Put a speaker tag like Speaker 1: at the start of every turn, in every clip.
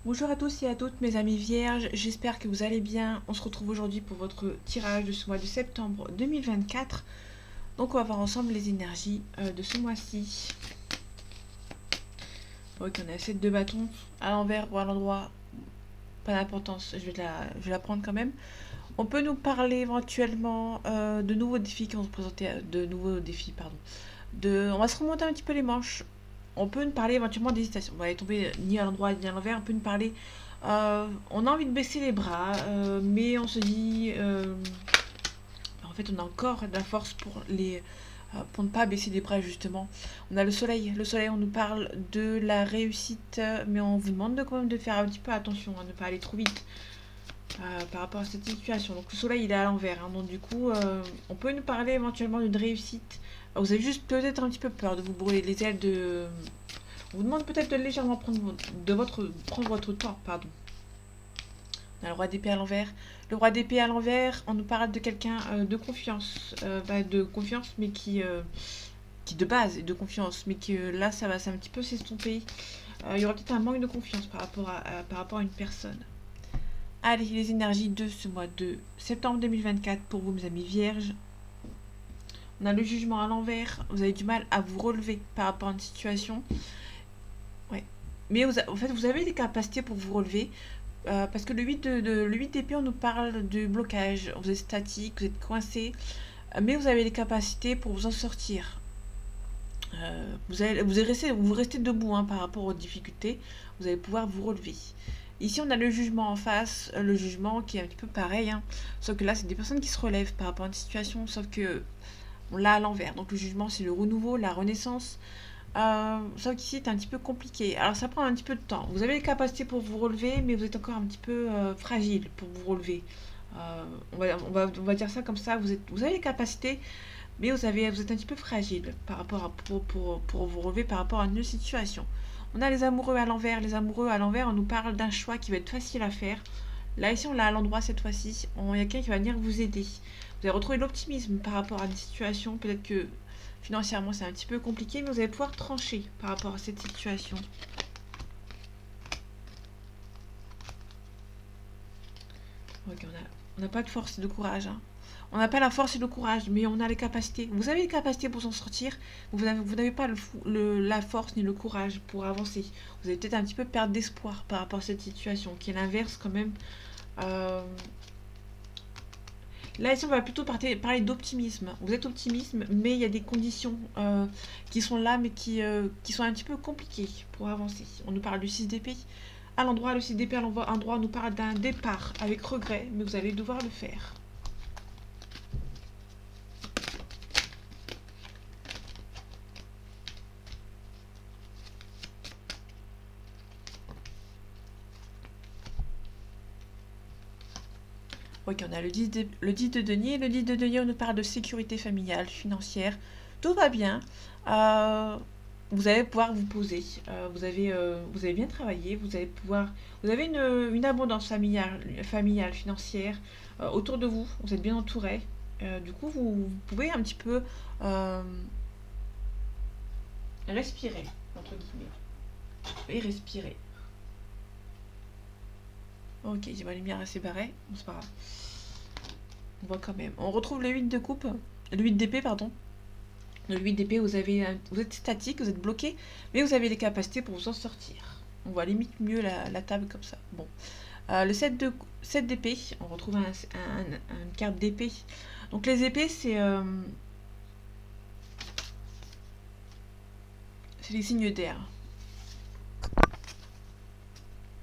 Speaker 1: Bonjour à tous et à toutes mes amis vierges, j'espère que vous allez bien. On se retrouve aujourd'hui pour votre tirage de ce mois de septembre 2024. Donc on va voir ensemble les énergies de ce mois-ci. Ok, on a 7 de bâtons à l'envers ou à l'endroit, pas d'importance, je vais la prendre quand même. On peut nous parler éventuellement de nouveaux défis qui vont se présenter, de nouveaux défis, pardon. On va se remonter un petit peu les manches. On peut nous parler éventuellement d'hésitation. On va aller tomber ni à l'endroit ni à l'envers. On peut nous parler. On a envie de baisser les bras, mais on se dit. En fait, on a encore de la force pour ne pas baisser les bras, justement. On a le soleil. Le soleil, on nous parle de la réussite, mais on vous demande quand même de faire un petit peu attention, à ne pas aller trop vite par rapport à cette situation. Donc, le soleil, il est à l'envers. Hein, donc, du coup, on peut nous parler éventuellement d'une réussite. Vous avez juste peut-être un petit peu peur de vous brûler les ailes de. On vous demande peut-être de légèrement prendre votre temps, pardon. On a le roi d'épée à l'envers. Le roi d'épée à l'envers, on nous parle de quelqu'un de confiance, mais qui de base est de confiance, mais que là, ça va c'est un petit peu s'estomper. Il y aura peut-être un manque de confiance par rapport à une personne. Allez, les énergies de ce mois de septembre 2024 pour vous, mes amis vierges. On a le jugement à l'envers. Vous avez du mal à vous relever par rapport à une situation. Ouais. Mais en fait, vous avez des capacités pour vous relever. Parce que le 8 d'épée, on nous parle de blocage. Vous êtes statique, vous êtes coincé. Mais vous avez les capacités pour vous en sortir. Vous restez debout hein, par rapport aux difficultés. Vous allez pouvoir vous relever. Ici, on a le jugement en face. Le jugement qui est un petit peu pareil. Hein, sauf que là, c'est des personnes qui se relèvent par rapport à une situation. Sauf que on l'a à l'envers. Donc le jugement, c'est le renouveau, la renaissance. Sauf qu'ici, c'est un petit peu compliqué. Alors, ça prend un petit peu de temps. Vous avez les capacités pour vous relever, mais vous êtes encore un petit peu fragile pour vous relever. On va dire ça comme ça. Vous avez les capacités, mais vous êtes un petit peu fragile pour vous relever par rapport à une situation. On a les amoureux à l'envers. Les amoureux à l'envers, on nous parle d'un choix qui va être facile à faire. Là, ici, on l'a à l'endroit cette fois-ci. Il y a quelqu'un qui va venir vous aider. Vous allez retrouver l'optimisme par rapport à une situation. Peut-être que financièrement, c'est un petit peu compliqué, mais vous allez pouvoir trancher par rapport à cette situation. Ok, on n'a pas de force et de courage. Hein. On n'a pas la force et le courage, mais on a les capacités. Vous avez les capacités pour s'en sortir, vous n'avez pas la force ni le courage pour avancer. Vous allez peut-être un petit peu perdre d'espoir par rapport à cette situation, qui est l'inverse quand même. Euh, Là, ici, on va plutôt parler d'optimisme. Vous êtes optimiste, mais il y a des conditions qui sont là, mais qui sont un petit peu compliquées pour avancer. On nous parle du 6 d'épée. À l'endroit, le 6 d'épée à l'endroit nous parle d'un départ avec regret, mais vous allez devoir le faire. Ok, on a le 10 de denier. Le 10 de denier, on nous parle de sécurité familiale, financière. Tout va bien. Euh, vous allez pouvoir vous poser. Vous avez bien travaillé. Vous avez une abondance familiale financière autour de vous. Vous êtes bien entouré. Du coup, vous pouvez un petit peu euh, respirer, entre guillemets. Et respirer. Ok, j'ai ma lumière assez barrée. Bon, c'est pas grave. On voit quand même. On retrouve le 8 de coupe. Le 8 d'épée, pardon. Le 8 d'épée, vous êtes statique, vous êtes bloqué, mais vous avez les capacités pour vous en sortir. On voit limite mieux la table comme ça. Bon. Le 7 d'épée, on retrouve une carte d'épée. Donc les épées, c'est les signes d'air.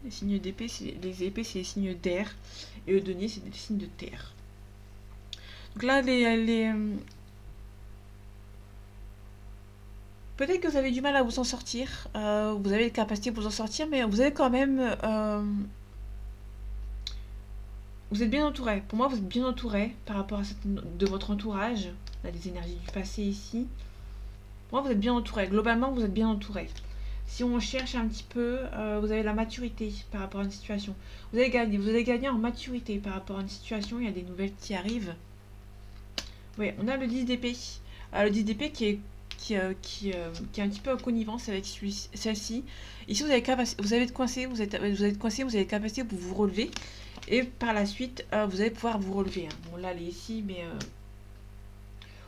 Speaker 1: Les signes d'épée, les épées, c'est les signes d'air. Et le denier, c'est des signes de terre. Donc là, peut-être que vous avez du mal à vous en sortir. Vous avez les capacités pour vous en sortir, mais vous avez quand même vous êtes bien entouré. Pour moi, vous êtes bien entouré par rapport à de votre entourage. On a des énergies du passé ici. Pour moi, vous êtes bien entouré. Globalement, vous êtes bien entouré. Si on cherche un petit peu, vous avez la maturité par rapport à une situation. Vous allez gagner en maturité par rapport à une situation. Il y a des nouvelles qui arrivent. Oui, on a le 10 d'épée. Le 10 d'épée qui qui est un petit peu en connivence avec celle-ci. Ici, vous allez être coincé, vous avez la capacité pour vous relever. Et par la suite, vous allez pouvoir vous relever, hein. Bon, là, elle est ici, mais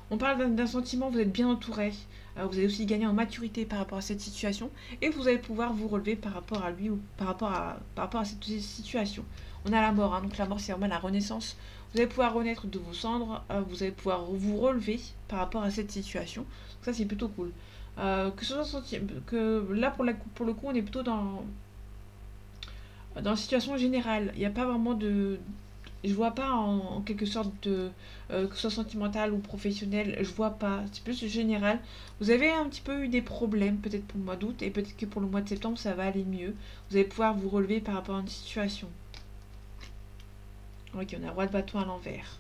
Speaker 1: on parle d'un sentiment, vous êtes bien entouré. Vous allez aussi gagner en maturité par rapport à cette situation. Et vous allez pouvoir vous relever par rapport à lui ou par rapport à cette situation. On a la mort, hein, donc la mort, c'est vraiment la renaissance. Vous allez pouvoir renaître de vos cendres. Vous allez pouvoir vous relever par rapport à cette situation. Donc ça, c'est plutôt cool. Que ce soit que là, pour le coup, on est plutôt dans la situation générale. Il n'y a pas vraiment de, je vois pas en quelque sorte de que ce soit sentimental ou professionnel, je vois pas, c'est plus général. Vous avez un petit peu eu des problèmes peut-être pour le mois d'août et peut-être que pour le mois de septembre ça va aller mieux. Vous allez pouvoir vous relever par rapport à une situation. Ok, on a roi de bâton à l'envers.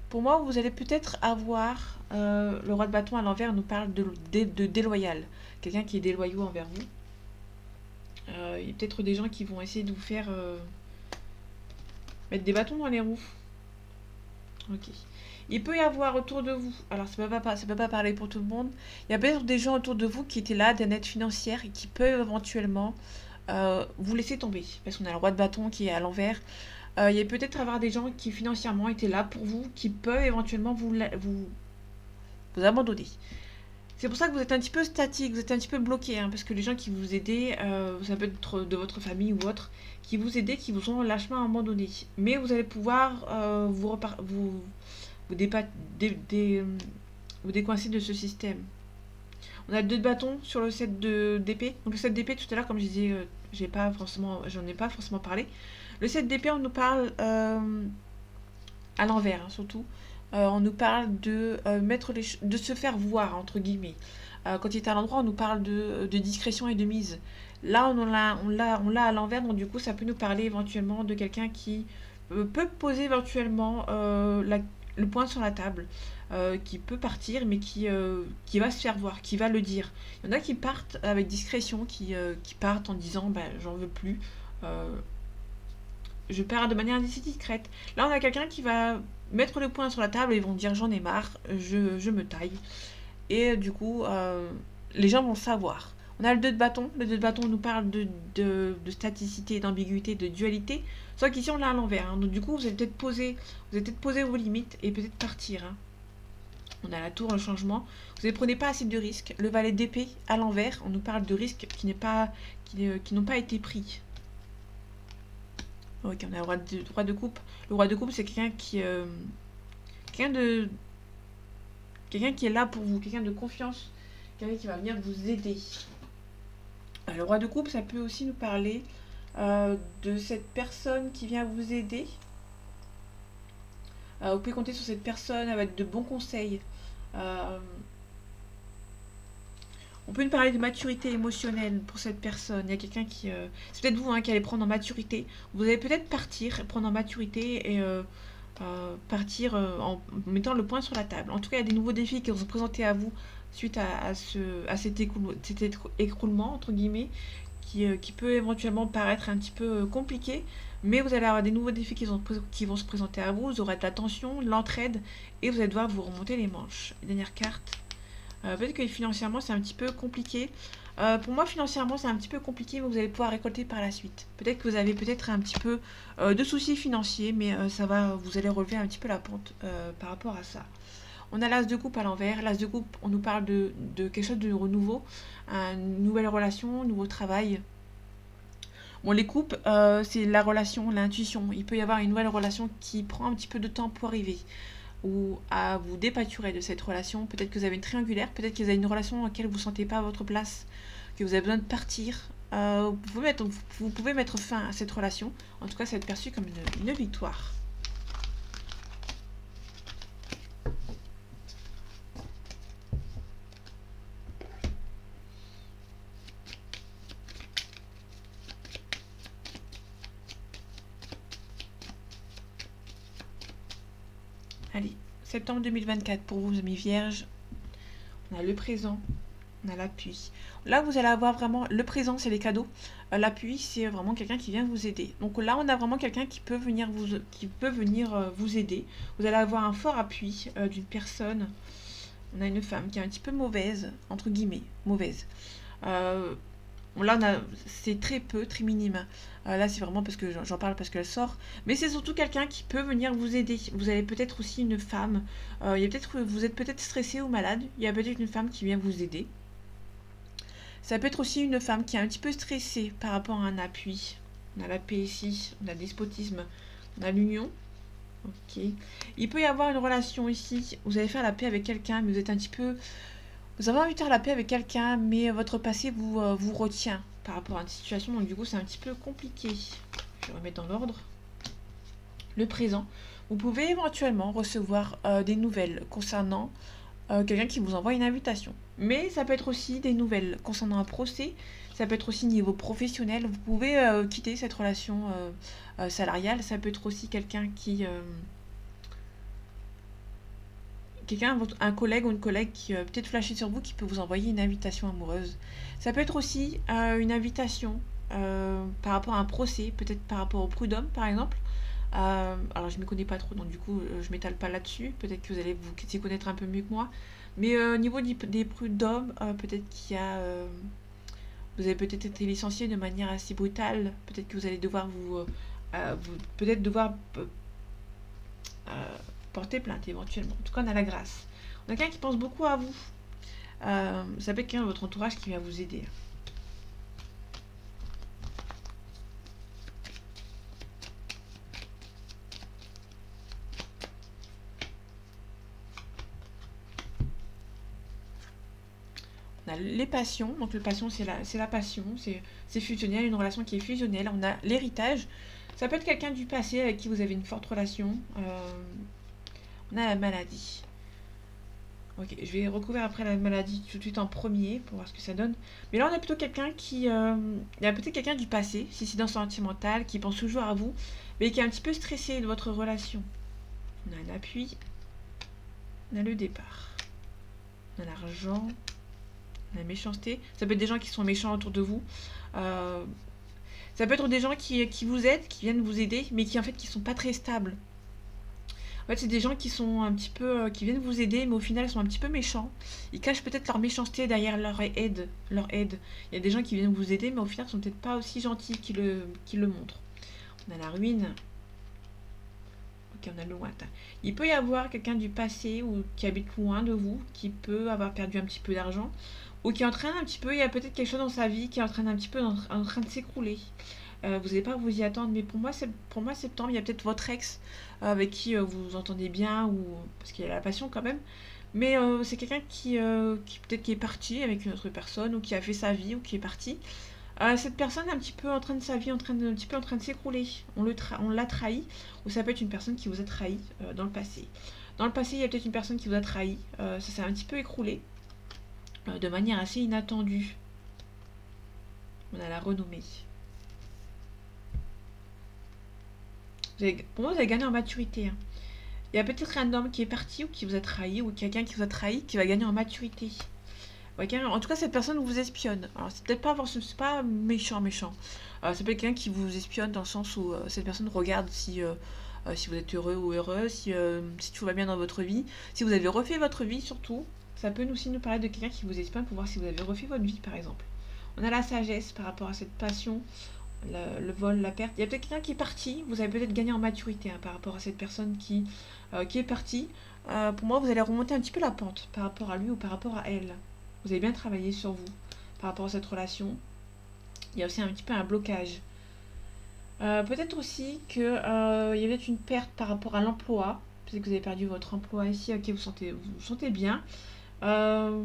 Speaker 1: Pour moi, vous allez peut-être avoir le roi de bâton à l'envers nous parle de déloyal, quelqu'un qui est déloyaux envers vous. Il y a peut-être des gens qui vont essayer de vous faire mettre des bâtons dans les roues. Ok. Il peut y avoir autour de vous, alors ça peut pas parler pour tout le monde, il y a peut-être des gens autour de vous qui étaient là, des aides financières, et qui peuvent éventuellement vous laisser tomber. Parce qu'on a le roi de bâton qui est à l'envers. Il y a peut-être avoir des gens qui financièrement étaient là pour vous, qui peuvent éventuellement vous abandonner. C'est pour ça que vous êtes un petit peu statique, vous êtes un petit peu bloqué, hein, parce que les gens qui vous aidaient, ça peut être de votre famille ou autre, qui vous aidaient, qui vous ont lâchement abandonné. Mais vous allez pouvoir vous, vous décoincer de ce système. On a le 2 de bâton sur le 7 d'épée. Donc le 7 d'épée, tout à l'heure, comme je disais, j'en ai pas forcément parlé. Le 7 d'épée, on nous parle à l'envers, hein, surtout. On nous parle de, de se faire voir, entre guillemets. Quand il est à l'endroit, on nous parle de discrétion et de mise. Là, on l'a à l'envers, donc du coup, ça peut nous parler éventuellement de quelqu'un qui peut poser éventuellement le point sur la table, qui peut partir, mais qui va se faire voir, qui va le dire. Il y en a qui partent avec discrétion, qui partent en disant bah, j'en veux plus, euh, je pars de manière discrète. Là, on a quelqu'un qui va mettre le point sur la table et ils vont dire j'en ai marre, je me taille. Et du coup, les gens vont savoir. On a le 2 de bâton. Le 2 de bâton nous parle de staticité, d'ambiguïté, de dualité. Sauf qu'ici, on l'a à l'envers, hein. Donc du coup, vous allez peut-être poser vos limites et peut-être partir, hein. On a la tour, le changement. Vous ne prenez pas assez de risques. Le valet d'épée à l'envers, on nous parle de risques qui n'ont pas été pris. Ok, on a le roi de coupe. Le roi de coupe, c'est quelqu'un quelqu'un qui est là pour vous, quelqu'un de confiance, quelqu'un qui va venir vous aider. Le roi de coupe, ça peut aussi nous parler de cette personne qui vient vous aider. Vous pouvez compter sur cette personne avec de bons conseils. On peut nous parler de maturité émotionnelle pour cette personne. Il y a quelqu'un qui... c'est peut-être vous, hein, qui allez prendre en maturité. Vous allez peut-être partir, prendre en maturité et partir en mettant le point sur la table. En tout cas, il y a des nouveaux défis qui vont se présenter à vous suite à cet écroulement, entre guillemets, qui peut éventuellement paraître un petit peu compliqué. Mais vous allez avoir des nouveaux défis qui vont se présenter à vous. Vous aurez de la tension, de l'entraide et vous allez devoir vous remonter les manches. Dernière carte. Peut-être que financièrement c'est un petit peu compliqué. Pour moi financièrement c'est un petit peu compliqué, mais vous allez pouvoir récolter par la suite. Peut-être que vous avez peut-être un petit peu de soucis financiers, mais vous allez relever un petit peu la pente par rapport à ça. On a l'as de coupe à l'envers. L'as de coupe, on nous parle de quelque chose de renouveau, une nouvelle relation, un nouveau travail. Bon, les coupes, c'est la relation, l'intuition. Il peut y avoir une nouvelle relation qui prend un petit peu de temps pour arriver, ou à vous dépâturer de cette relation. Peut-être que vous avez une triangulaire, peut-être que vous avez une relation dans laquelle vous ne sentez pas votre place, que vous avez besoin de partir. Vous pouvez mettre fin à cette relation. En tout cas, ça va être perçu comme une victoire. Allez, septembre 2024 pour vous, amis vierges. On a le présent, on a l'appui. Là, vous allez avoir vraiment... Le présent, c'est les cadeaux. L'appui, c'est vraiment quelqu'un qui vient vous aider. Donc là, on a vraiment quelqu'un qui peut venir vous aider. Vous allez avoir un fort appui d'une personne On a une femme qui est un petit peu mauvaise, entre guillemets, mauvaise. Euh, Là, c'est très peu, très minime. Là, c'est vraiment parce que j'en parle parce qu'elle sort. Mais c'est surtout quelqu'un qui peut venir vous aider. Vous avez peut-être aussi une femme. Vous êtes peut-être stressé ou malade. Il y a peut-être une femme qui vient vous aider. Ça peut être aussi une femme qui est un petit peu stressée par rapport à un appui. On a la paix ici, on a le despotisme, on a l'union. Ok. Il peut y avoir une relation ici. Vous allez faire la paix avec quelqu'un, mais vous êtes un petit peu. Vous avez envie de faire la paix avec quelqu'un, mais votre passé vous retient par rapport à une situation. Donc du coup, c'est un petit peu compliqué. Je vais remettre dans l'ordre. Le présent. Vous pouvez éventuellement recevoir des nouvelles concernant quelqu'un qui vous envoie une invitation. Mais ça peut être aussi des nouvelles concernant un procès, ça peut être aussi niveau professionnel. Vous pouvez quitter cette relation salariale, ça peut être aussi quelqu'un un collègue ou une collègue qui peut-être flashé sur vous qui peut vous envoyer une invitation amoureuse. Ça peut être aussi une invitation par rapport à un procès, peut-être par rapport au prud'homme par exemple. Alors je ne m'y connais pas trop, donc du coup je m'étale pas là-dessus. Peut-être que vous allez vous y connaître un peu mieux que moi. Mais au niveau des prud'hommes, peut-être qu'il y a, vous avez peut-être été licencié de manière assez brutale. Peut-être que vous allez devoir peut-être devoir porter plainte éventuellement. En tout cas, on a la grâce. On a quelqu'un qui pense beaucoup à vous. Ça peut être quelqu'un de votre entourage qui vient vous aider. On a les passions, donc le passion c'est la passion, c'est fusionnel, une relation qui est fusionnelle. On a l'héritage, ça peut être quelqu'un du passé avec qui vous avez une forte relation. On a la maladie. Ok, je vais recouvrir après la maladie tout de suite en premier pour voir ce que ça donne. Mais là on a plutôt quelqu'un qui... il y a peut-être quelqu'un du passé, si c'est dans le sentimental, qui pense toujours à vous, mais qui est un petit peu stressé de votre relation. On a un appui, on a le départ, on a l'argent, la méchanceté. Ça peut être des gens qui sont méchants autour de vous. Euh, Ça peut être des gens qui vous aident, qui viennent vous aider, mais qui en fait qui sont pas très stables. En fait, c'est des gens qui sont un petit peu, qui viennent vous aider, mais au final, ils sont un petit peu méchants. Ils cachent peut-être leur méchanceté derrière leur aide, leur aide. Il y a des gens qui viennent vous aider, mais au final, ils sont peut-être pas aussi gentils qu'ils le montrent. On a la ruine. Ok, on a le lointain. Il peut y avoir quelqu'un du passé ou qui habite loin de vous, qui peut avoir perdu un petit peu d'argent, ou qui entraîne un petit peu, il y a peut-être quelque chose dans sa vie qui est en train un petit peu en train de s'écrouler. Vous n'allez pas vous y attendre, mais pour moi septembre, il y a peut-être votre ex avec qui vous vous entendez bien, ou parce qu'il y a la passion quand même. Mais c'est quelqu'un qui peut-être qui est parti avec une autre personne, ou qui a fait sa vie, ou qui est parti. Cette personne est un petit peu en train de sa vie, un petit peu en train de s'écrouler. On l'a trahi, ou ça peut être une personne qui vous a trahi dans le passé. Dans le passé, il y a peut-être une personne qui vous a trahi. Ça s'est un petit peu écroulé de manière assez inattendue. On a la renommée. Pour moi, vous avez gagné en maturité, hein. Il y a peut-être un homme qui est parti ou qui vous a trahi, ou quelqu'un qui vous a trahi qui va gagner en maturité. Ouais, en tout cas, cette personne vous espionne. Alors, c'est peut-être pas, c'est pas méchant, méchant. C'est peut-être quelqu'un qui vous espionne dans le sens où cette personne regarde si vous êtes heureux ou heureux, si tout va bien dans votre vie, si vous avez refait votre vie surtout. Ça peut aussi nous parler de quelqu'un qui vous espionne pour voir si vous avez refait votre vie, par exemple. On a la sagesse par rapport à cette passion, le vol, la perte. Il y a peut-être quelqu'un qui est parti, vous avez peut-être gagné en maturité par rapport à cette personne qui est partie. Pour moi, vous allez remonter un petit peu la pente par rapport à lui ou par rapport à elle. Vous avez bien travaillé sur vous par rapport à cette relation. Il y a aussi un petit peu un blocage. Peut-être aussi qu'il y a peut-être une perte par rapport à l'emploi. Peut-être que vous avez perdu votre emploi ici, ok, vous sentez bien. Euh,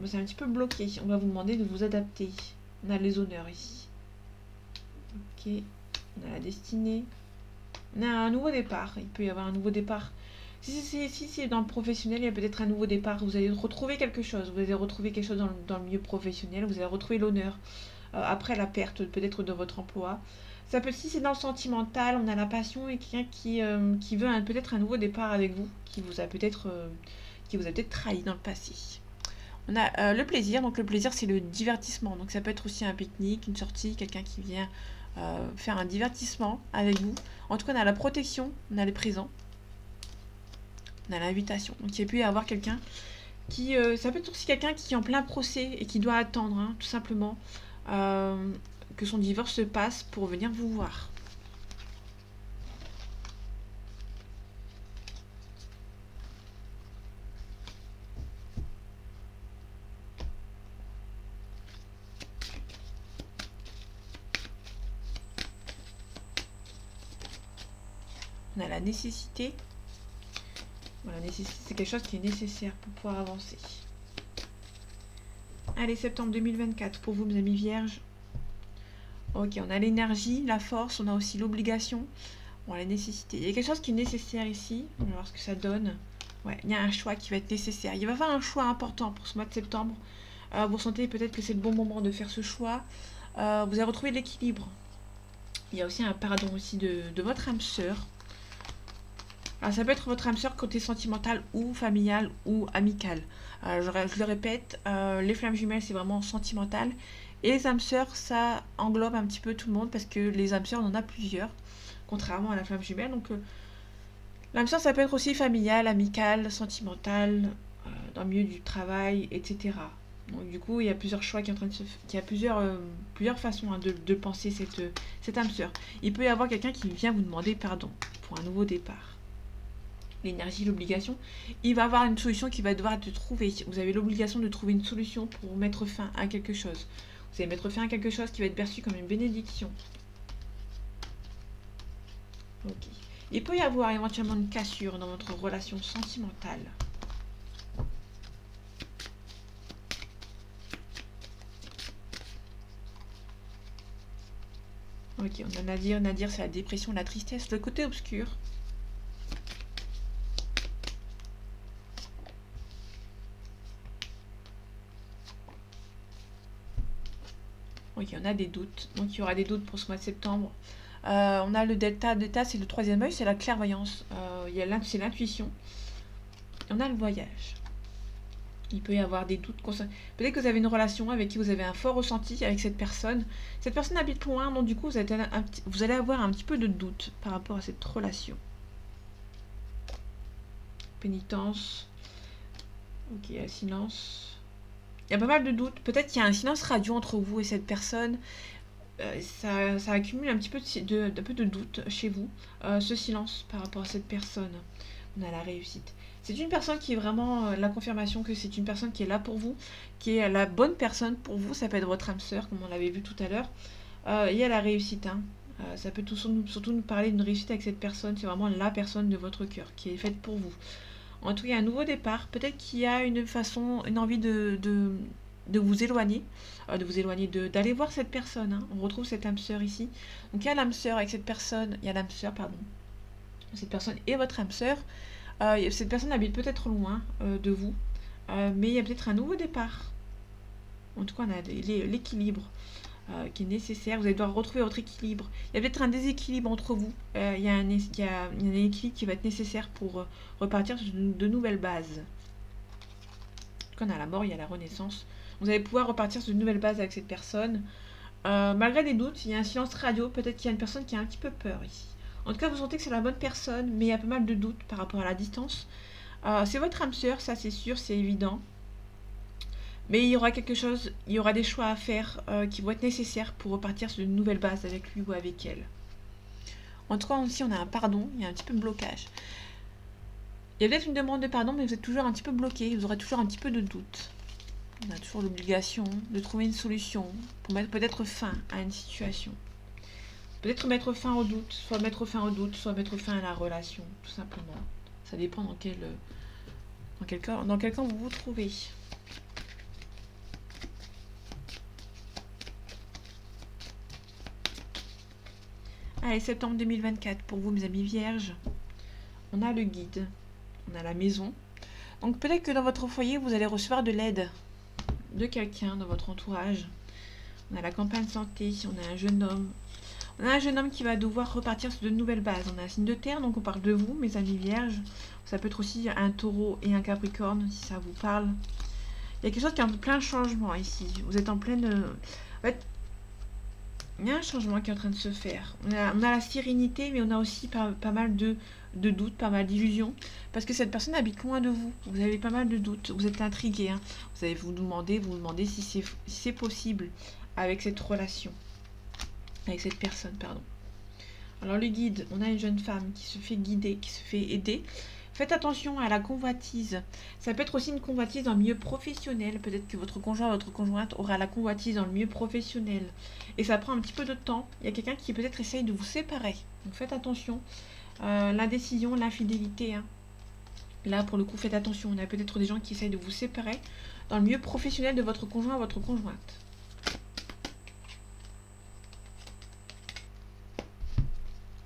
Speaker 1: c'est un petit peu bloqué. On va vous demander de vous adapter. On a les honneurs ici. Ok, on a la destinée. On a un nouveau départ. Il peut y avoir un nouveau départ. Si c'est dans le professionnel, il y a peut-être un nouveau départ. Vous allez retrouver quelque chose. Vous allez retrouver quelque chose dans le milieu professionnel. Vous allez retrouver l'honneur. Après la perte peut-être de votre emploi. Ça peut, si c'est dans le sentimental, on a la passion et quelqu'un qui veut peut-être un nouveau départ avec vous, qui vous a peut-être trahi dans le passé. On a le plaisir, donc le plaisir c'est le divertissement, donc ça peut être aussi un pique-nique, une sortie, quelqu'un qui vient faire un divertissement avec vous. En tout cas on a la protection, on a les présents, on a l'invitation, donc il peut y avoir quelqu'un Ça peut être aussi quelqu'un qui est en plein procès et qui doit attendre, hein, tout simplement, euh, que son divorce se passe pour venir vous voir. On a la nécessité. Voilà, c'est quelque chose qui est nécessaire pour pouvoir avancer. Allez, septembre 2024 pour vous, mes amis vierges. Ok, on a l'énergie, la force, on a aussi l'obligation. Bon, la nécessité. Il y a quelque chose qui est nécessaire ici. On va voir ce que ça donne. Ouais, il y a un choix qui va être nécessaire. Il va y avoir un choix important pour ce mois de septembre. Vous ressentez peut-être que c'est le bon moment de faire ce choix. Vous avez retrouvé l'équilibre. Il y a aussi un pardon aussi de votre âme sœur. Alors ça peut être votre âme sœur côté sentimental ou familial ou amical. Je le répète, les flammes jumelles c'est vraiment sentimental. Et les âmes sœurs ça englobe un petit peu tout le monde parce que les âmes sœurs on en a plusieurs. Contrairement à la flamme jumelle. Donc l'âme sœur ça peut être aussi familial, amical, sentimental, dans le milieu du travail, etc. Donc du coup il y a plusieurs choix qui sont en train de se il y a plusieurs façons hein, de penser cette âme sœur. Il peut y avoir quelqu'un qui vient vous demander pardon pour un nouveau départ. L'énergie, l'obligation, il va avoir une solution qui va devoir être trouvée. Vous avez l'obligation de trouver une solution pour mettre fin à quelque chose. Vous allez mettre fin à quelque chose qui va être perçu comme une bénédiction. Ok. Il peut y avoir éventuellement une cassure dans votre relation sentimentale. Ok, on a Nadir. Nadir, c'est la dépression, la tristesse, le côté obscur. Ok, on a des doutes. Donc il y aura des doutes pour ce mois de septembre. On a le delta. Delta, c'est le troisième œil, c'est la clairvoyance. C'est l'intuition. On a le voyage. Il peut y avoir des doutes concernant. Peut-être que vous avez une relation avec qui vous avez un fort ressenti avec cette personne. Cette personne habite loin, donc du coup, vous allez avoir un petit peu de doute par rapport à cette relation. Pénitence. Ok, silence. Il y a pas mal de doutes. Peut-être qu'il y a un silence radio entre vous et cette personne. Ça accumule un petit peu de doute chez vous. Ce silence par rapport à cette personne. On a la réussite. C'est une personne qui est vraiment la confirmation que c'est une personne qui est là pour vous, qui est la bonne personne pour vous. Ça peut être votre âme sœur, comme on l'avait vu tout à l'heure. Il y a la réussite. Hein. Ça peut surtout nous parler d'une réussite avec cette personne. C'est vraiment la personne de votre cœur qui est faite pour vous. En tout cas, il y a un nouveau départ. Peut-être qu'il y a une envie de vous éloigner, d'aller voir cette personne. Hein. On retrouve cette âme sœur ici. Donc il y a l'âme sœur avec cette personne, il y a l'âme sœur, pardon. Cette personne et votre âme sœur. Cette personne habite peut-être loin de vous, mais il y a peut-être un nouveau départ. En tout cas, on a l'équilibre qui est nécessaire. Vous allez devoir retrouver votre équilibre. Il y a peut-être un déséquilibre entre vous. Il y a un équilibre qui va être nécessaire pour repartir sur de nouvelles bases. Quand on a la mort, il y a la renaissance. Vous allez pouvoir repartir sur de nouvelles bases avec cette personne. Malgré des doutes, il y a un silence radio. Peut-être qu'il y a une personne qui a un petit peu peur ici. En tout cas, vous sentez que c'est la bonne personne, mais il y a pas mal de doutes par rapport à la distance. C'est votre âme sœur, ça c'est sûr, c'est évident. Mais il y aura il y aura des choix à faire qui vont être nécessaires pour repartir sur une nouvelle base avec lui ou avec elle. En tout cas, ici, on a un pardon, il y a un petit peu de blocage. Il y a peut-être une demande de pardon, mais vous êtes toujours un petit peu bloqué, vous aurez toujours un petit peu de doute. On a toujours l'obligation de trouver une solution pour mettre peut-être fin à une situation. Peut-être mettre fin au doute, soit mettre fin à la relation, tout simplement. Ça dépend dans quel camp vous vous trouvez. Allez, septembre 2024, pour vous, mes amis vierges, on a le guide, on a la maison. Donc peut-être que dans votre foyer, vous allez recevoir de l'aide de quelqu'un dans votre entourage. On a la campagne santé, on a un jeune homme. On a un jeune homme qui va devoir repartir sur de nouvelles bases. On a un signe de terre, donc on parle de vous, mes amis vierges. Ça peut être aussi un taureau et un capricorne, si ça vous parle. Il y a quelque chose qui est en plein changement ici. Vous êtes en pleine... En fait, Il y a un changement qui est en train de se faire. On a la sérénité, mais on a aussi pas mal de doutes, pas mal d'illusions. Parce que cette personne habite loin de vous. Vous avez pas mal de doutes. Vous êtes intrigué, hein. Vous allez vous demander si c'est possible avec cette relation. Avec cette personne, pardon. Alors le guide, on a une jeune femme qui se fait guider, qui se fait aider. Faites attention à la convoitise. Ça peut être aussi une convoitise dans le milieu professionnel. Peut-être que votre conjoint, votre conjointe aura la convoitise dans le milieu professionnel. Et ça prend un petit peu de temps. Il y a quelqu'un qui peut-être essaye de vous séparer. Donc faites attention. L'indécision, l'infidélité, hein. Là, pour le coup, faites attention. On a peut-être des gens qui essayent de vous séparer dans le milieu professionnel de votre conjoint ou votre conjointe.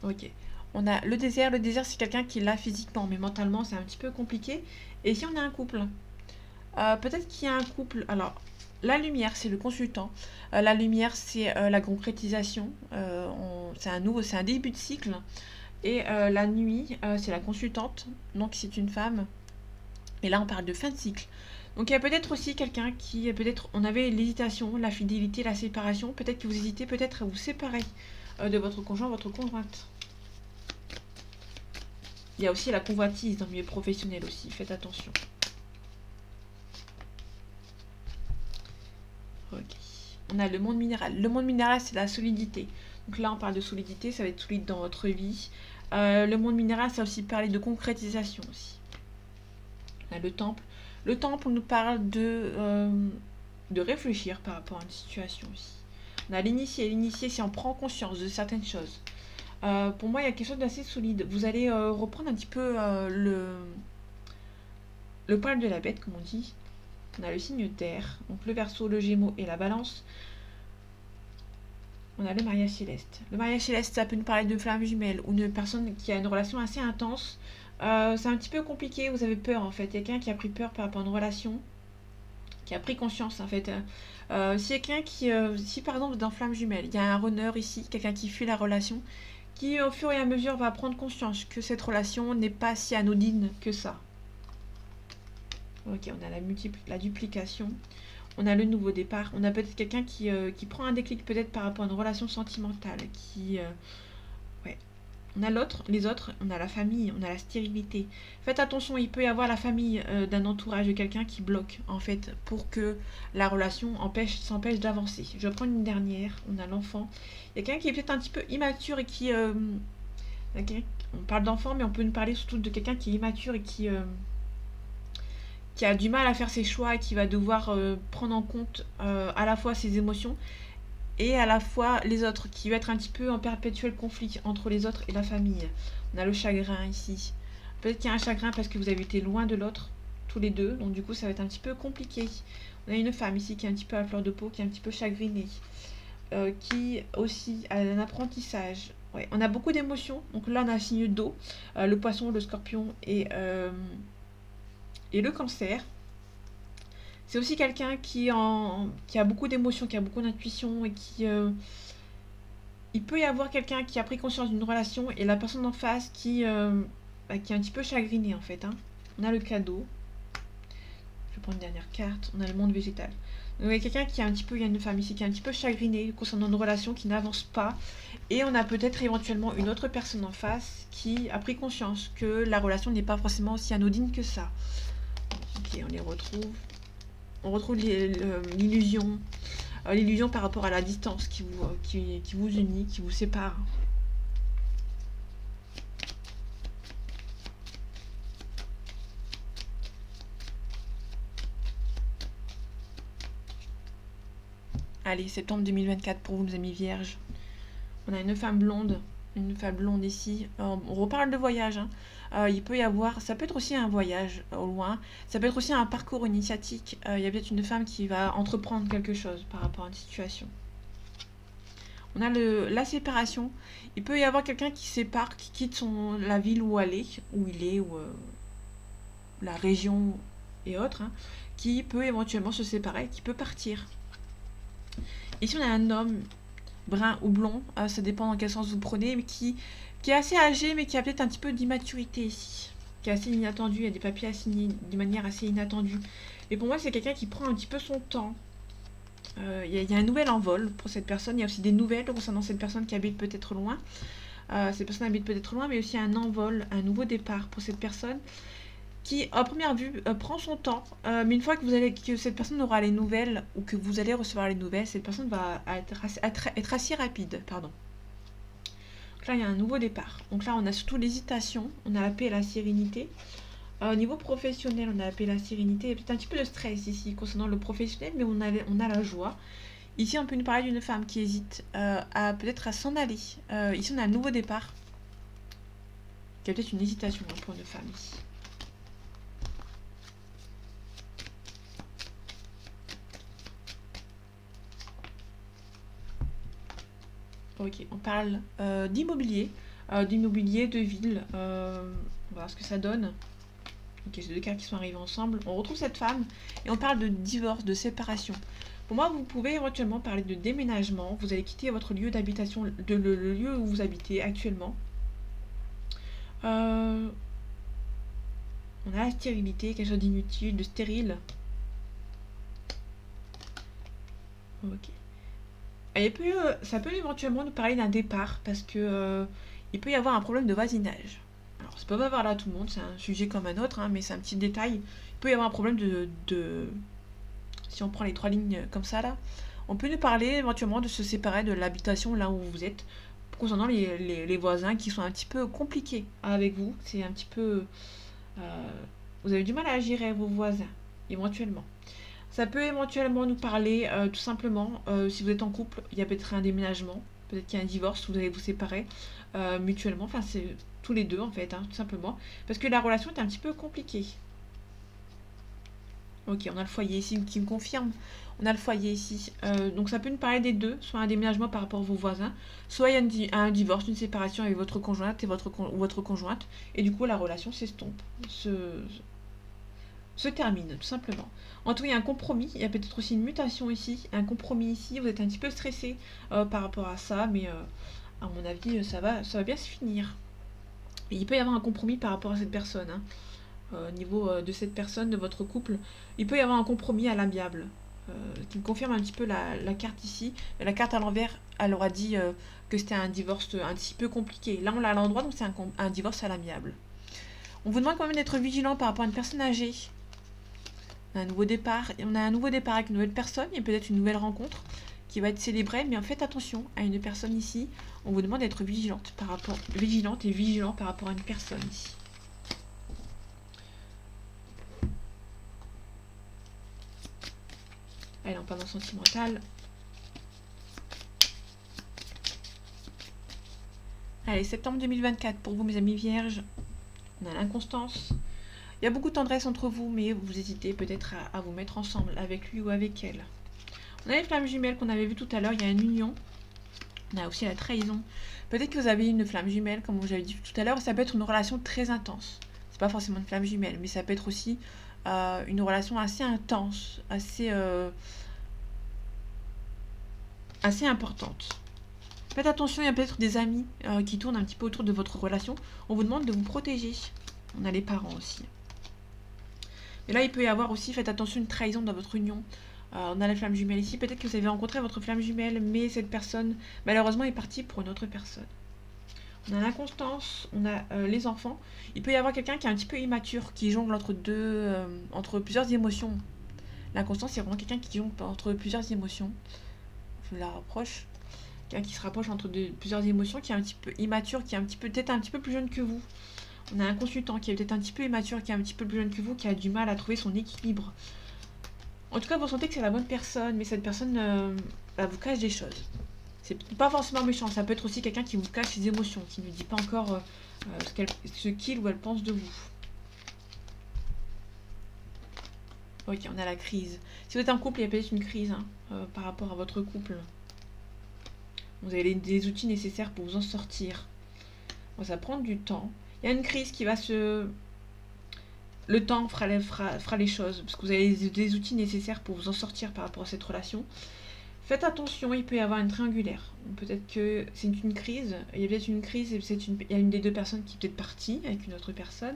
Speaker 1: Ok. On a le désert. Le désert, c'est quelqu'un qui l'a physiquement, mais mentalement, c'est un petit peu compliqué. Et si on a un couple, peut-être qu'il y a un couple. Alors, la lumière, c'est le consultant. La lumière, c'est la concrétisation. C'est un début de cycle. Et la nuit, c'est la consultante. Donc, c'est une femme. Et là, on parle de fin de cycle. Donc, il y a peut-être aussi quelqu'un qui, peut-être, on avait l'hésitation, la fidélité, la séparation. Peut-être que vous hésitez peut-être à vous séparer de votre conjoint, votre conjointe. Il y a aussi la convoitise dans le milieu professionnel aussi. Faites attention. Ok. On a le monde minéral. Le monde minéral, c'est la solidité. Donc là, on parle de solidité, ça va être solide dans votre vie. Le monde minéral, ça va aussi parler de concrétisation aussi. On a le temple. Le temple, on nous parle de réfléchir par rapport à une situation aussi. On a l'initié. L'initié, c'est on prend conscience de certaines choses. Pour moi, il y a quelque chose d'assez solide. Vous allez reprendre un petit peu le poil de la bête, comme on dit. On a le signe terre, donc le Verseau, le Gémeaux et la Balance. On a le mariage céleste. Le mariage céleste, ça peut nous parler de flammes jumelles ou une personne qui a une relation assez intense. C'est un petit peu compliqué, vous avez peur en fait. Quelqu'un qui a pris peur par rapport à une relation, qui a pris conscience en fait. Si quelqu'un qui, si par exemple dans flammes jumelles, il y a un runner ici, quelqu'un qui fuit la relation, qui au fur et à mesure va prendre conscience que cette relation n'est pas si anodine que ça. Ok, on a la duplication. On a le nouveau départ. On a peut-être quelqu'un qui prend un déclic peut-être par rapport à une relation sentimentale. Ouais. On a l'autre, les autres, on a la famille, on a la stérilité. Faites attention, il peut y avoir la famille d'un entourage de quelqu'un qui bloque en fait pour que la relation s'empêche d'avancer. Je vais prendre une dernière. On a l'enfant. Il y a quelqu'un qui est peut-être un petit peu immature et qui... on parle d'enfant, mais on peut nous parler surtout de quelqu'un qui est immature et qui a du mal à faire ses choix et qui va devoir prendre en compte à la fois ses émotions et à la fois les autres, qui va être un petit peu en perpétuel conflit entre les autres et la famille. On a le chagrin ici. Peut-être qu'il y a un chagrin parce que vous avez été loin de l'autre, tous les deux, donc du coup ça va être un petit peu compliqué. On a une femme ici qui est un petit peu à fleur de peau, qui est un petit peu chagrinée, qui aussi a un apprentissage. Ouais, on a beaucoup d'émotions, donc là on a un signe d'eau, le poisson, le scorpion et le cancer. C'est aussi quelqu'un qui a beaucoup d'émotions, qui a beaucoup d'intuition et qui... il peut y avoir quelqu'un qui a pris conscience d'une relation et la personne en face qui est un petit peu chagrinée en fait, hein. On a le cadeau. Je vais prendre une dernière carte. On a le monde végétal. Donc il y a quelqu'un qui a un petit peu... Il y a une femme ici qui est un petit peu chagrinée concernant une relation qui n'avance pas. Et on a peut-être éventuellement une autre personne en face qui a pris conscience que la relation n'est pas forcément aussi anodine que ça. Ok, on les retrouve. On retrouve l'illusion. L'illusion par rapport à la distance qui vous unit, qui vous sépare. Allez, septembre 2024 pour vous, nos amis vierges. On a une femme blonde ici. On reparle de voyage, hein. Il peut y avoir, ça peut être aussi un voyage au loin, ça peut être aussi un parcours initiatique. Il y a peut-être une femme qui va entreprendre quelque chose par rapport à une situation. On a la séparation. Il peut y avoir quelqu'un qui sépare, qui quitte la ville où il est, ou la région et autres, hein, qui peut éventuellement se séparer, qui peut partir. Ici, on a un homme brun ou blond, ça dépend dans quel sens vous prenez, mais qui est assez âgé, mais qui a peut-être un petit peu d'immaturité ici, qui est assez inattendu, il y a des papiers à signer de manière assez inattendue. Et pour moi, c'est quelqu'un qui prend un petit peu son temps, Il y a un nouvel envol pour cette personne. Il y a aussi des nouvelles concernant cette personne qui habite peut-être loin. Cette personne habite peut-être loin, mais aussi un envol, un nouveau départ pour cette personne qui, à première vue, prend son temps. Mais une fois que cette personne aura les nouvelles ou que vous allez recevoir les nouvelles, cette personne va être assez rapide. Pardon. Donc là, il y a un nouveau départ. Donc là, on a surtout l'hésitation, on a la paix et la sérénité. Au niveau professionnel, on a la paix et la sérénité. Il y a peut-être un petit peu de stress ici concernant le professionnel, mais on a la joie. Ici, on peut nous parler d'une femme qui hésite à peut-être à s'en aller. Ici, on a un nouveau départ. Il y a peut-être une hésitation pour une femme ici. Ok, on parle d'immobilier, de ville. On va voir ce que ça donne. Ok, c'est deux cartes qui sont arrivées ensemble. On retrouve cette femme et on parle de divorce, de séparation. Pour moi, vous pouvez éventuellement parler de déménagement. Vous allez quitter votre lieu d'habitation, le lieu où vous habitez actuellement. Euh, on a la stérilité, quelque chose d'inutile, de stérile. Ok. Ça peut éventuellement nous parler d'un départ parce que il peut y avoir un problème de voisinage. Alors, ça peut pas avoir là tout le monde, c'est un sujet comme un autre, hein, mais c'est un petit détail. Il peut y avoir un problème si on prend les trois lignes comme ça là, on peut nous parler éventuellement de se séparer de l'habitation là où vous êtes, concernant les voisins qui sont un petit peu compliqués avec vous. C'est un petit peu. euh, vous avez du mal à gérer vos voisins, éventuellement. Ça peut éventuellement nous parler tout simplement, si vous êtes en couple, il y a peut-être un déménagement, peut-être qu'il y a un divorce, vous allez vous séparer mutuellement, enfin c'est tous les deux en fait, hein, tout simplement, parce que la relation est un petit peu compliquée. Ok, on a le foyer ici qui me confirme. On a le foyer ici. Donc ça peut nous parler des deux, soit un déménagement par rapport à vos voisins, soit il y a un divorce, une séparation avec votre conjointe ou votre conjointe, et du coup la relation s'estompe, se termine, tout simplement. En tout cas, il y a un compromis, il y a peut-être aussi une mutation ici, un compromis ici, vous êtes un petit peu stressé par rapport à ça, mais à mon avis, ça va bien se finir. Et il peut y avoir un compromis par rapport à cette personne, hein. Au niveau de cette personne, de votre couple, il peut y avoir un compromis à l'amiable, qui me confirme un petit peu la carte ici. La carte à l'envers, elle aura dit que c'était un divorce un petit peu compliqué. Là, on l'a à l'endroit, donc c'est un divorce à l'amiable. On vous demande quand même d'être vigilant par rapport à une personne âgée. On a un nouveau départ avec une nouvelle personne, et peut-être une nouvelle rencontre qui va être célébrée, mais en fait attention à une personne ici. On vous demande d'être vigilante et vigilant par rapport à une personne ici. Elle est en pendant sentimental. Allez, septembre 2024 pour vous, mes amis vierges. On a l'inconstance. Il y a beaucoup de tendresse entre vous, mais vous hésitez peut-être à vous mettre ensemble avec lui ou avec elle. On a les flammes jumelles qu'on avait vues tout à l'heure, il y a une union. On a aussi la trahison. Peut-être que vous avez une flamme jumelle, comme vous avez dit tout à l'heure, ça peut être une relation très intense. C'est pas forcément une flamme jumelle, mais ça peut être aussi une relation assez intense, assez importante. Faites attention, il y a peut-être des amis qui tournent un petit peu autour de votre relation. On vous demande de vous protéger. On a les parents aussi. Mais là, il peut y avoir aussi, faites attention, une trahison dans votre union. On a la flamme jumelle ici. Peut-être que vous avez rencontré votre flamme jumelle, mais cette personne, malheureusement, est partie pour une autre personne. On a l'inconstance, on a les enfants. Il peut y avoir quelqu'un qui est un petit peu immature, qui jongle entre plusieurs émotions. L'inconstance, c'est vraiment quelqu'un qui jongle entre plusieurs émotions. Je la rapproche. Quelqu'un qui se rapproche entre plusieurs émotions, qui est un petit peu immature, qui est peut-être un petit peu plus jeune que vous. On a un consultant qui est peut-être un petit peu immature, qui est un petit peu plus jeune que vous, qui a du mal à trouver son équilibre. En tout cas, vous sentez que c'est la bonne personne, mais cette personne vous cache des choses. C'est pas forcément méchant, ça peut être aussi quelqu'un qui vous cache ses émotions, qui ne dit pas encore ce qu'il ou elle pense de vous. Ok, on a la crise. Si vous êtes en couple, il y a peut-être une crise par rapport à votre couple. Vous avez des outils nécessaires pour vous en sortir. Bon, ça prend du temps. Il y a une crise qui va se... Le temps fera les choses, parce que vous avez des outils nécessaires pour vous en sortir par rapport à cette relation. Faites attention, il peut y avoir une triangulaire. Peut-être que c'est une crise, il y a peut-être une crise et il y a une des deux personnes qui est peut-être partie avec une autre personne.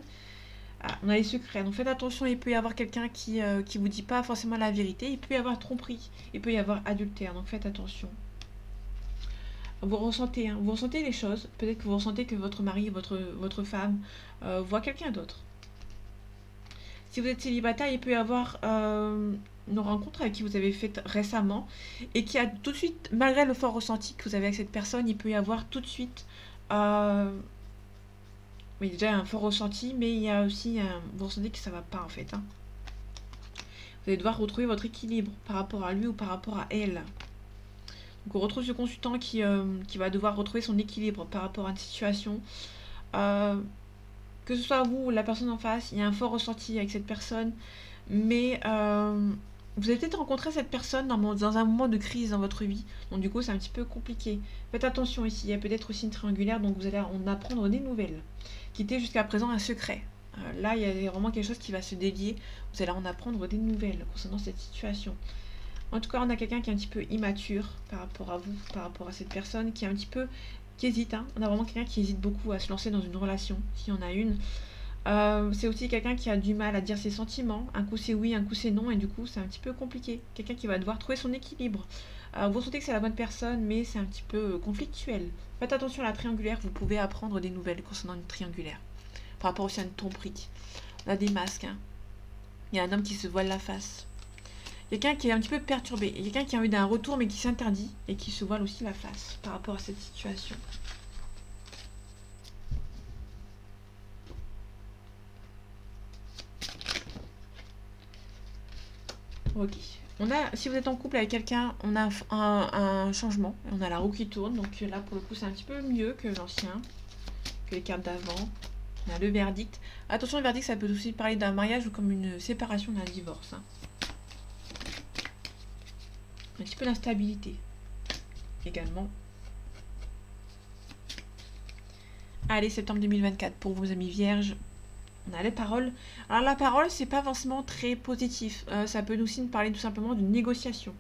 Speaker 1: Ah, on a les secrets, donc faites attention, il peut y avoir quelqu'un qui vous dit pas forcément la vérité, il peut y avoir tromperie, il peut y avoir adultère, donc faites attention. Vous ressentez, hein, vous ressentez les choses, peut-être que vous ressentez que votre mari, votre femme voit quelqu'un d'autre. Si vous êtes célibataire, il peut y avoir une rencontre avec qui vous avez faite récemment et qui a tout de suite, malgré le fort ressenti que vous avez avec cette personne, il peut y avoir tout de suite euh, oui, déjà un fort ressenti, mais il y a aussi vous ressentez que ça va pas en fait, hein. Vous allez devoir retrouver votre équilibre par rapport à lui ou par rapport à elle. Donc on retrouve ce consultant qui va devoir retrouver son équilibre par rapport à une situation. Euh, que ce soit vous ou la personne en face, il y a un fort ressenti avec cette personne, mais vous avez peut-être rencontré cette personne dans un moment de crise dans votre vie, donc du coup c'est un petit peu compliqué. Faites attention ici, il y a peut-être aussi une triangulaire, donc vous allez en apprendre des nouvelles, qui était jusqu'à présent un secret. Là, il y a vraiment quelque chose qui va se dédier, vous allez en apprendre des nouvelles concernant cette situation. En tout cas, on a quelqu'un qui est un petit peu immature par rapport à vous, par rapport à cette personne, qui est un petit peu, qui hésite, hein. On a vraiment quelqu'un qui hésite beaucoup à se lancer dans une relation, s'il y en a une. C'est aussi quelqu'un qui a du mal à dire ses sentiments. Un coup c'est oui, un coup c'est non, et du coup c'est un petit peu compliqué. Quelqu'un qui va devoir trouver son équilibre. Vous sentez que c'est la bonne personne, mais c'est un petit peu conflictuel. Faites attention à la triangulaire, vous pouvez apprendre des nouvelles concernant une triangulaire. Par rapport aussi à une tromperie. On a des masques, hein. Il y a un homme qui se voile la face. Quelqu'un qui est un petit peu perturbé. Et quelqu'un qui a envie d'un retour, mais qui s'interdit et qui se voile aussi la face par rapport à cette situation. Ok. Si vous êtes en couple avec quelqu'un, on a un changement. On a la roue qui tourne. Donc là, pour le coup, c'est un petit peu mieux que l'ancien, que les cartes d'avant. On a le verdict. Attention, le verdict, ça peut aussi parler d'un mariage ou comme une séparation, d'un divorce, hein. Un petit peu d'instabilité également. Allez, septembre 2024 pour vos amis vierges. On a les paroles. Alors la parole, c'est pas forcément très positif. Ça peut aussi nous parler tout simplement d'une négociation.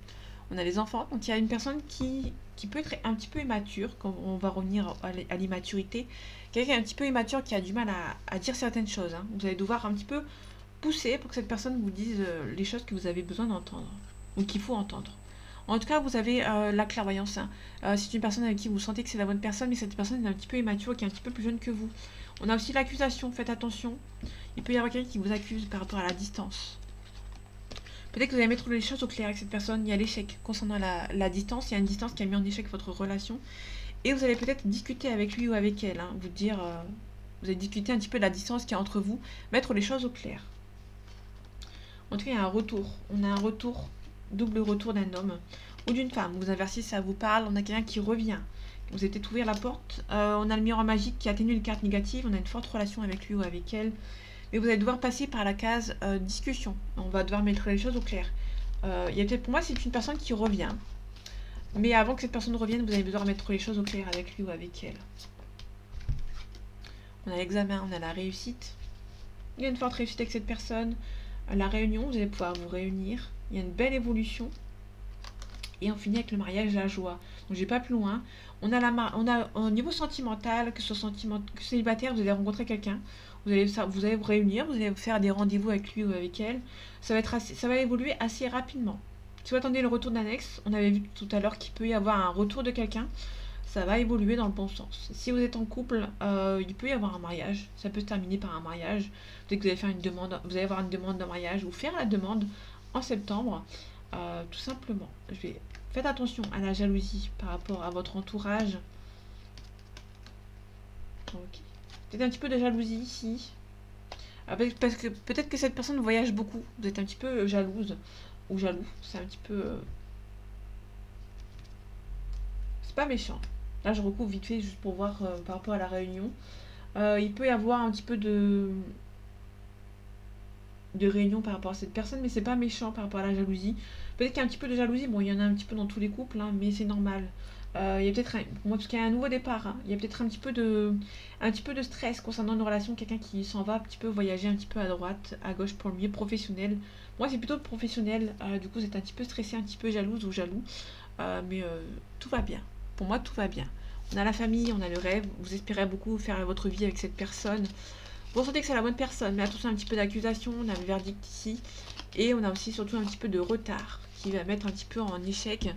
Speaker 1: On a les enfants, donc il y a une personne qui peut être un petit peu immature, quand on va revenir à l'immaturité. Quelqu'un qui est un petit peu immature, qui a du mal à dire certaines choses, hein. Vous allez devoir un petit peu pousser pour que cette personne vous dise les choses que vous avez besoin d'entendre, ou qu'il faut entendre. En tout cas, vous avez la clairvoyance, hein. C'est une personne avec qui vous sentez que c'est la bonne personne, mais cette personne est un petit peu immature, qui est un petit peu plus jeune que vous. On a aussi l'accusation, faites attention. Il peut y avoir quelqu'un qui vous accuse par rapport à la distance. Peut-être que vous allez mettre les choses au clair avec cette personne. Il y a l'échec concernant la distance. Il y a une distance qui a mis en échec votre relation. Et vous allez peut-être discuter avec lui ou avec elle, hein. Vous dire, vous allez discuter un petit peu de la distance qui est entre vous. Mettre les choses au clair. En tout cas, il y a un retour. On a un retour, double retour d'un homme ou d'une femme. Vous inversez, ça vous parle. On a quelqu'un qui revient. Vous allez peut-être ouvrir la porte. On a le miroir magique qui atténue les cartes négatives. On a une forte relation avec lui ou avec elle. Mais vous allez devoir passer par la case discussion. On va devoir mettre les choses au clair. Il y a peut-être, pour moi, c'est une personne qui revient. Mais avant que cette personne revienne, vous allez devoir mettre les choses au clair avec lui ou avec elle. On a l'examen, on a la réussite. Il y a une forte réussite avec cette personne. La réunion, vous allez pouvoir vous réunir. Il y a une belle évolution. Et on finit avec le mariage, la joie. Donc je vais pas plus loin. On a au niveau sentimental, que ce soit célibataire, vous allez rencontrer quelqu'un. Vous allez vous réunir, vous allez faire des rendez-vous avec lui ou avec elle. Ça va évoluer assez rapidement. Si vous attendez le retour d'un ex, on avait vu tout à l'heure qu'il peut y avoir un retour de quelqu'un. Ça va évoluer dans le bon sens. Si vous êtes en couple, il peut y avoir un mariage. Ça peut se terminer par un mariage. Peut-être que vous allez faire une demande, vous allez avoir une demande de mariage ou faire la demande en septembre. Tout simplement. Faites attention à la jalousie par rapport à votre entourage. Ok. Peut-être un petit peu de jalousie ici. Parce que peut-être que cette personne voyage beaucoup. Vous êtes un petit peu jalouse ou jaloux. C'est un petit peu. C'est pas méchant. Là, je recouvre vite fait juste pour voir par rapport à la réunion. Il peut y avoir un petit peu de réunion par rapport à cette personne, mais c'est pas méchant par rapport à la jalousie. Peut-être qu'il y a un petit peu de jalousie, bon, il y en a un petit peu dans tous les couples, hein, mais c'est normal. Il y a peut-être, pour moi, parce qu'il y a un nouveau départ, hein, il y a peut-être un petit peu de stress concernant une relation, quelqu'un qui s'en va un petit peu voyager un petit peu à droite, à gauche pour le milieu professionnel. Moi, c'est plutôt professionnel, du coup, vous êtes un petit peu stressé, un petit peu jalouse ou jaloux, mais tout va bien. Pour moi, tout va bien. On a la famille, on a le rêve, vous espérez beaucoup faire votre vie avec cette personne. Vous sentez que c'est la bonne personne, mais attention, un petit peu d'accusation, on a le verdict ici. Et on a aussi surtout un petit peu de retard qui va mettre un petit peu en échec.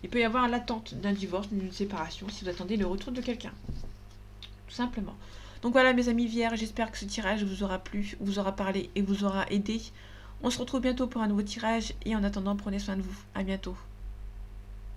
Speaker 1: Il peut y avoir l'attente d'un divorce, d'une séparation, si vous attendez le retour de quelqu'un. Tout simplement. Donc voilà mes amis vierges, j'espère que ce tirage vous aura plu, vous aura parlé et vous aura aidé. On se retrouve bientôt pour un nouveau tirage et en attendant, prenez soin de vous. À bientôt.